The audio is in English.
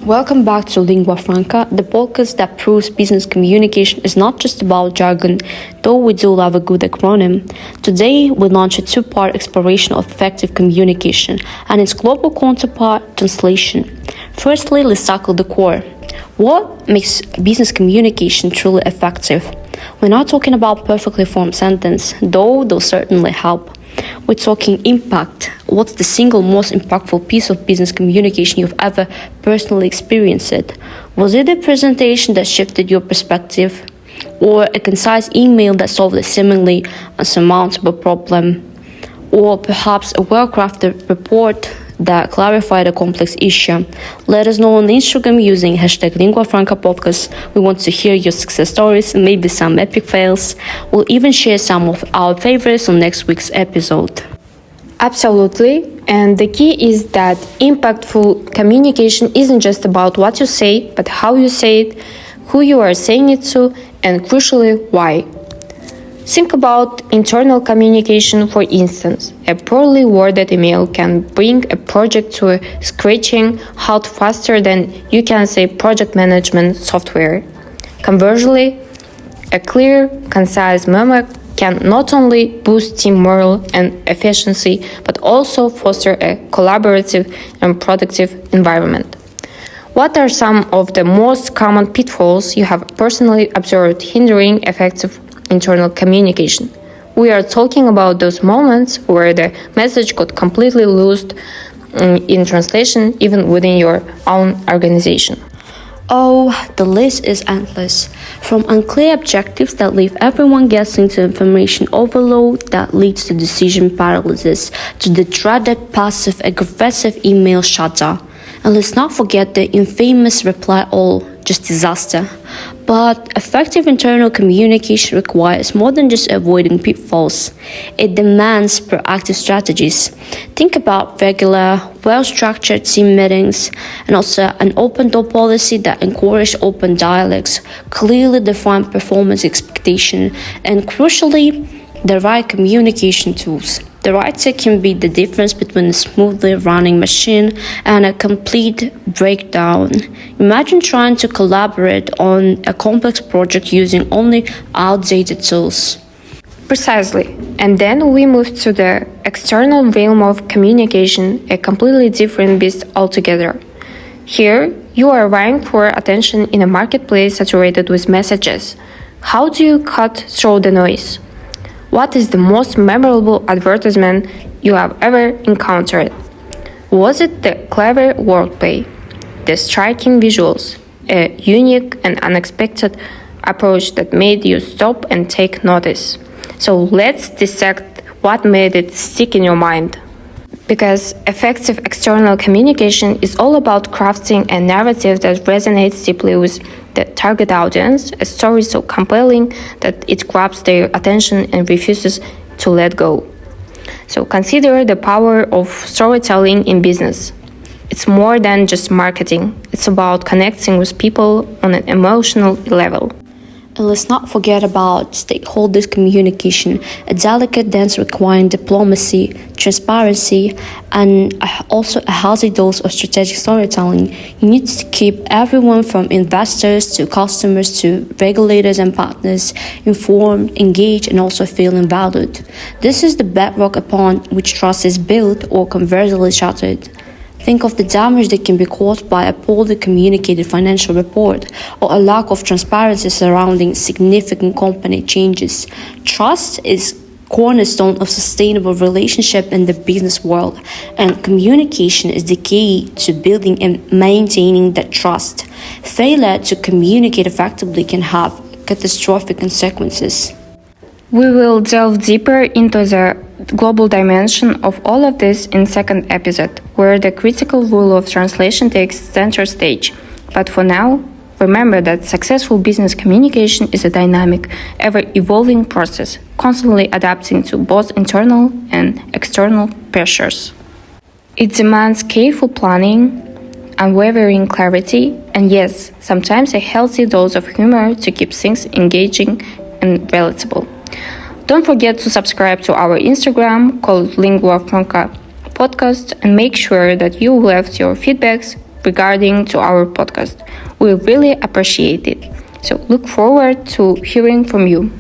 Welcome back to Lingua Franca, the podcast that proves business communication is not just about jargon, though we do love a good acronym. Today, we launch a two-part exploration of effective communication and its global counterpart, translation. Firstly, let's tackle the core. What makes business communication truly effective? We're not talking about perfectly formed sentence, though they'll certainly help. We're talking impact. What's the single most impactful piece of business communication you've ever personally experienced? Was it a presentation that shifted your perspective? Or a concise email that solved a seemingly unsurmountable problem? Or perhaps a well-crafted report that clarified a complex issue? Let us know on Instagram using hashtag LinguaFrancaPodcast. We want to hear your success stories and maybe some epic fails. We'll even share some of our favorites on next week's episode. Absolutely. And the key is that impactful communication isn't just about what you say, but how you say it, who you are saying it to, and crucially, why. Think about internal communication, for instance. A poorly worded email can bring a project to a screeching halt faster than you can say project management software. Conversely, a clear, concise memo can not only boost team morale and efficiency, but also foster a collaborative and productive environment. What are some of the most common pitfalls you have personally observed hindering effective internal communication? We are talking about those moments where the message got completely lost in translation, even within your own organization. Oh, the list is endless. From unclear objectives that leave everyone guessing to information overload that leads to decision paralysis, to the dreaded passive-aggressive email shudder. And let's not forget the infamous reply all, just disaster. But effective internal communication requires more than just avoiding pitfalls. It demands proactive strategies. Think about regular, well-structured team meetings and also an open-door policy that encourages open dialogues, clearly defined performance expectation, and crucially, the right communication tools. The right tech can be the difference between a smoothly running machine and a complete breakdown. Imagine trying to collaborate on a complex project using only outdated tools. Precisely. And then we move to the external realm of communication, a completely different beast altogether. Here, you are vying for attention in a marketplace saturated with messages. How do you cut through the noise? What is the most memorable advertisement you have ever encountered? Was it the clever wordplay, the striking visuals, a unique and unexpected approach that made you stop and take notice? So let's dissect what made it stick in your mind. Because effective external communication is all about crafting a narrative that resonates deeply with the target audience, a story so compelling that it grabs their attention and refuses to let go. So consider the power of storytelling in business. It's more than just marketing. It's about connecting with people on an emotional level. And let's not forget about stakeholders communication, a delicate dance requiring diplomacy, transparency, and also a healthy dose of strategic storytelling. You need to keep everyone from investors to customers to regulators and partners informed, engaged, and also feeling valued. This is the bedrock upon which trust is built or conversely shattered. Think of the damage that can be caused by a poorly communicated financial report or a lack of transparency surrounding significant company changes. Trust is cornerstone of sustainable relationship in the business world, and communication is the key to building and maintaining that trust. Failure to communicate effectively can have catastrophic consequences. We will delve deeper into the global dimension of all of this in second episode, where the critical role of translation takes center stage. But for now, remember that successful business communication is a dynamic, ever-evolving process, constantly adapting to both internal and external pressures. It demands careful planning, unwavering clarity, and yes, sometimes a healthy dose of humor to keep things engaging and relatable. Don't forget to subscribe to our Instagram called Lingua Franca Podcast and make sure that you left your feedbacks regarding to our podcast. We really appreciate it. So look forward to hearing from you.